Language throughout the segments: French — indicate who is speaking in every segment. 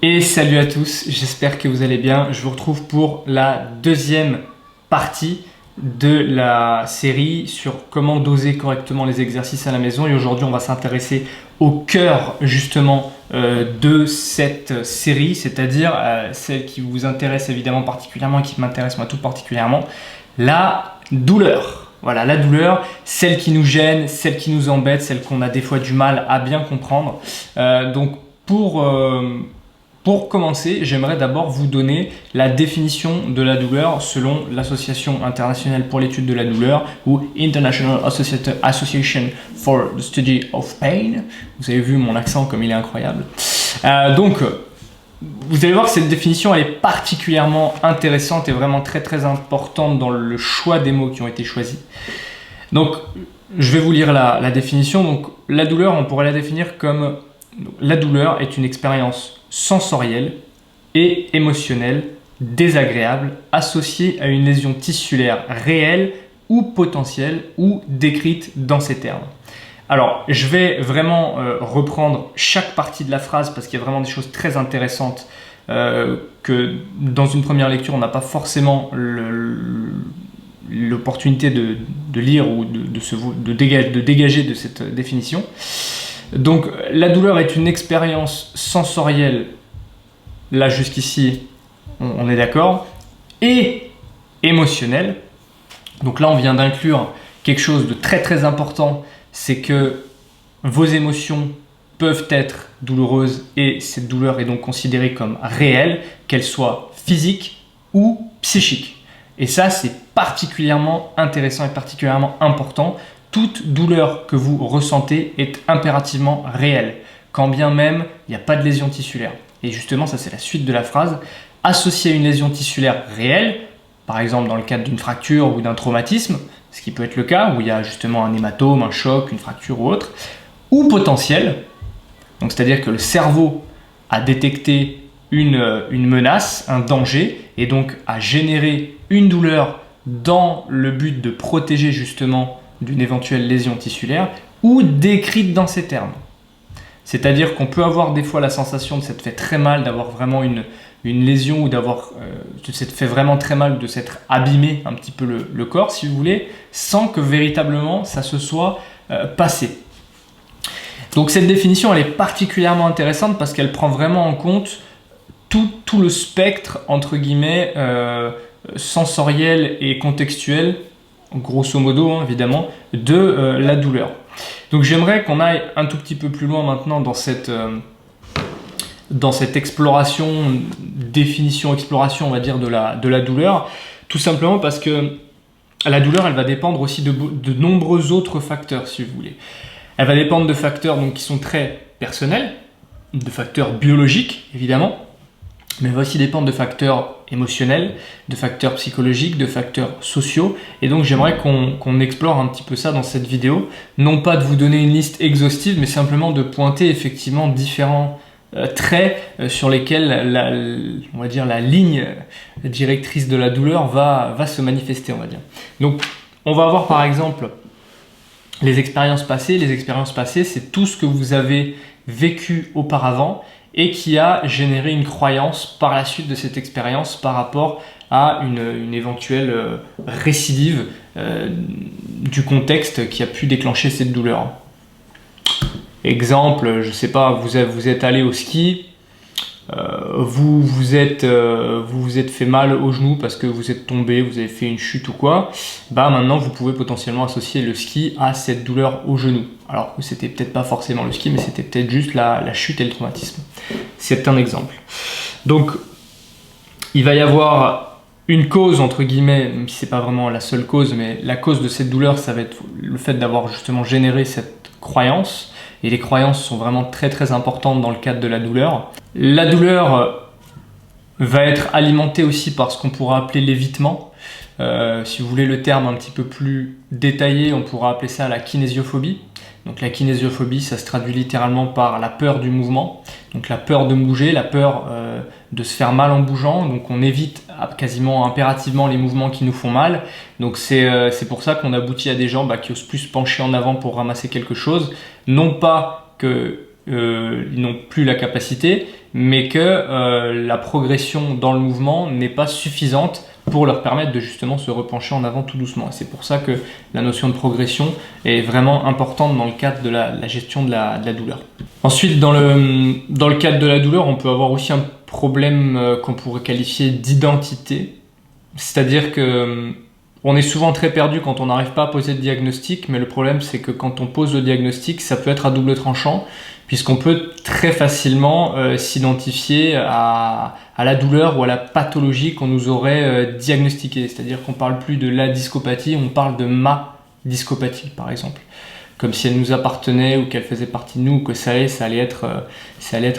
Speaker 1: Et salut à tous, j'espère que vous allez bien. Je vous retrouve pour la deuxième partie de la série sur comment doser correctement les exercices à la maison. Et aujourd'hui, on va s'intéresser au cœur justement de cette série, c'est-à-dire celle qui vous intéresse évidemment particulièrement et qui m'intéresse moi tout particulièrement, la douleur. Voilà, la douleur, celle qui nous gêne, celle qui nous embête, celle qu'on a des fois du mal à bien comprendre. Donc pour commencer, j'aimerais d'abord vous donner la définition de la douleur selon l'Association internationale pour l'étude de la douleur ou International Association for the Study of Pain. Vous avez vu mon accent comme il est incroyable. Donc, vous allez voir que cette définition elle est particulièrement intéressante et vraiment très importante dans le choix des mots qui ont été choisis. Donc, je vais vous lire la définition. Donc, la douleur, on pourrait la définir comme la douleur est une expérience sensorielle et émotionnelle désagréable associée à une lésion tissulaire réelle ou potentielle ou décrite dans ces termes. Alors, je vais vraiment reprendre chaque partie de la phrase parce qu'il y a vraiment des choses très intéressantes que dans une première lecture, on n'a pas forcément l'opportunité de lire ou de dégager de cette définition. Donc, la douleur est une expérience sensorielle, là jusqu'ici, on est d'accord, et émotionnelle. Donc là, on vient d'inclure quelque chose de très important, c'est que vos émotions peuvent être douloureuses et cette douleur est donc considérée comme réelle, qu'elle soit physique ou psychique. Et ça, c'est particulièrement intéressant et particulièrement important. Toute douleur que vous ressentez est impérativement réelle, quand bien même il n'y a pas de lésion tissulaire. Et justement, ça c'est la suite de la phrase. Associée à une lésion tissulaire réelle, par exemple dans le cadre d'une fracture ou d'un traumatisme, ce qui peut être le cas, où il y a justement un hématome, un choc, une fracture ou autre, ou potentielle, donc c'est-à-dire que le cerveau a détecté une menace, un danger, et donc a généré une douleur dans le but de protéger justement d'une éventuelle lésion tissulaire ou décrite dans ces termes. C'est-à-dire qu'on peut avoir des fois la sensation de s'être fait très mal, d'avoir vraiment une lésion ou d'avoir s'être fait vraiment très mal, de s'être abîmé un petit peu le corps, si vous voulez, sans que véritablement ça se soit passé. Donc cette définition, elle est particulièrement intéressante parce qu'elle prend vraiment en compte tout le spectre, entre guillemets, sensoriel et contextuel, grosso modo évidemment, de la douleur. Donc j'aimerais qu'on aille un tout petit peu plus loin maintenant dans cette exploration, exploration on va dire de la douleur, tout simplement parce que la douleur elle va dépendre aussi de nombreux autres facteurs si vous voulez. Elle va dépendre de facteurs donc, qui sont très personnels, de facteurs biologiques évidemment, mais elle va aussi dépendre de facteurs émotionnels, de facteurs psychologiques, de facteurs sociaux. Et donc j'aimerais qu'on explore un petit peu ça dans cette vidéo. Non pas de vous donner une liste exhaustive, mais simplement de pointer effectivement différents traits sur lesquels on va dire, la ligne directrice de la douleur va se manifester, on va dire. Donc on va voir par exemple les expériences passées. Les expériences passées, c'est tout ce que vous avez vécu auparavant et qui a généré une croyance par la suite de cette expérience par rapport à une éventuelle récidive du contexte qui a pu déclencher cette douleur. Exemple, je sais pas, vous êtes allé au ski, vous vous êtes fait mal au genou parce que vous êtes tombé, vous avez fait une chute ou quoi, bah maintenant vous pouvez potentiellement associer le ski à cette douleur au genou. Alors que c'était peut-être pas forcément le ski, mais c'était peut-être juste la chute et le traumatisme. C'est un exemple. Donc, il va y avoir une cause, entre guillemets, même si c'est pas vraiment la seule cause, mais la cause de cette douleur, ça va être le fait d'avoir justement généré cette croyance. Et les croyances sont vraiment très importantes dans le cadre de la douleur. La douleur va être alimentée aussi par ce qu'on pourra appeler l'évitement. Si vous voulez le terme un petit peu plus détaillé, on pourra appeler ça la kinésiophobie. Donc la kinésiophobie, ça se traduit littéralement par la peur du mouvement, donc la peur de bouger, la peur de se faire mal en bougeant, donc on évite quasiment impérativement les mouvements qui nous font mal. Donc c'est pour ça qu'on aboutit à des gens qui osent plus se pencher en avant pour ramasser quelque chose, non pas que ils n'ont plus la capacité, mais que la progression dans le mouvement n'est pas suffisante pour leur permettre de justement se repencher en avant tout doucement. Et c'est pour ça que la notion de progression est vraiment importante dans le cadre de la gestion de la douleur. Ensuite, dans le cadre de la douleur, on peut avoir aussi un problème qu'on pourrait qualifier d'identité. C'est-à-dire que on est souvent très perdu quand on n'arrive pas à poser de diagnostic, mais le problème c'est que quand on pose le diagnostic, ça peut être à double tranchant, puisqu'on peut très facilement s'identifier à la douleur ou à la pathologie qu'on nous aurait diagnostiquée. C'est-à-dire qu'on ne parle plus de la discopathie, on parle de ma discopathie par exemple. Comme si elle nous appartenait ou qu'elle faisait partie de nous, ou que ça allait être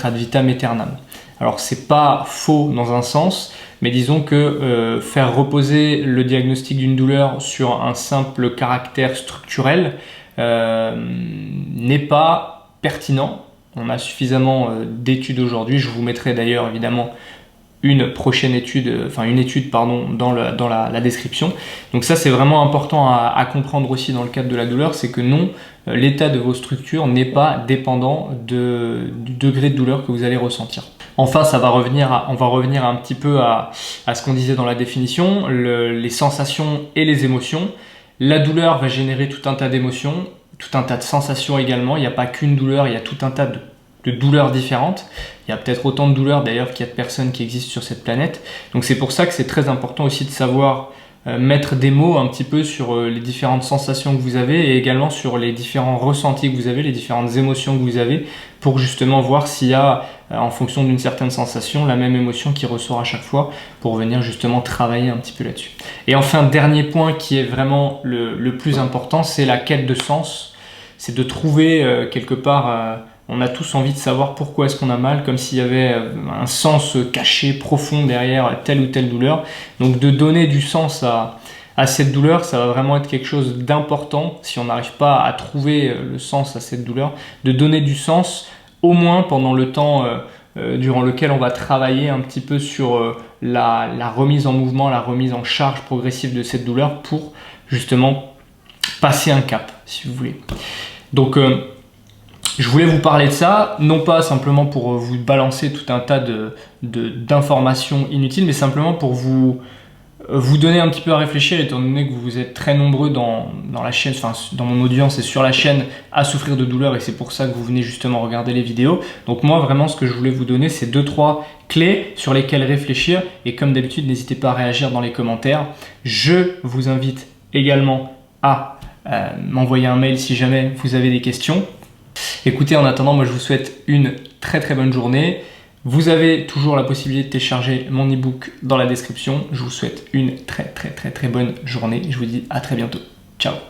Speaker 1: ad vitam aeternam. Alors c'est pas faux dans un sens, mais disons que faire reposer le diagnostic d'une douleur sur un simple caractère structurel n'est pas pertinent. On a suffisamment d'études aujourd'hui, je vous mettrai d'ailleurs évidemment une étude dans la description. Donc ça c'est vraiment important à comprendre aussi dans le cadre de la douleur, c'est que non, l'état de vos structures n'est pas dépendant du degré de douleur que vous allez ressentir. Enfin, on va revenir un petit peu à ce qu'on disait dans la définition, les sensations et les émotions. La douleur va générer tout un tas d'émotions, tout un tas de sensations également. Il n'y a pas qu'une douleur, il y a tout un tas de douleurs différentes. Il y a peut-être autant de douleurs d'ailleurs qu'il y a de personnes qui existent sur cette planète. Donc c'est pour ça que c'est très important aussi de savoir mettre des mots un petit peu sur les différentes sensations que vous avez et également sur les différents ressentis que vous avez, les différentes émotions que vous avez, pour justement voir s'il y a, en fonction d'une certaine sensation, la même émotion qui ressort à chaque fois, pour venir justement travailler un petit peu là-dessus. Et enfin, dernier point qui est vraiment le plus important, c'est la quête de sens. C'est de trouver quelque part... on a tous envie de savoir pourquoi est-ce qu'on a mal, comme s'il y avait un sens caché, profond derrière telle ou telle douleur. Donc de donner du sens à cette douleur, ça va vraiment être quelque chose d'important, si on n'arrive pas à trouver le sens à cette douleur, de donner du sens au moins pendant le temps durant lequel on va travailler un petit peu sur la remise en mouvement, la remise en charge progressive de cette douleur pour justement passer un cap, si vous voulez. Donc je voulais vous parler de ça, non pas simplement pour vous balancer tout un tas d'informations inutiles, mais simplement pour vous donner un petit peu à réfléchir, étant donné que vous êtes très nombreux dans la chaîne, enfin dans mon audience et sur la chaîne, à souffrir de douleur, et c'est pour ça que vous venez justement regarder les vidéos. Donc moi vraiment ce que je voulais vous donner, c'est 2-3 clés sur lesquelles réfléchir, et comme d'habitude n'hésitez pas à réagir dans les commentaires. Je vous invite également à m'envoyer un mail si jamais vous avez des questions. Écoutez, en attendant, moi je vous souhaite une très très bonne journée. Vous avez toujours la possibilité de télécharger mon e-book dans la description. Je vous souhaite une très très très très bonne journée. Je vous dis à très bientôt. Ciao.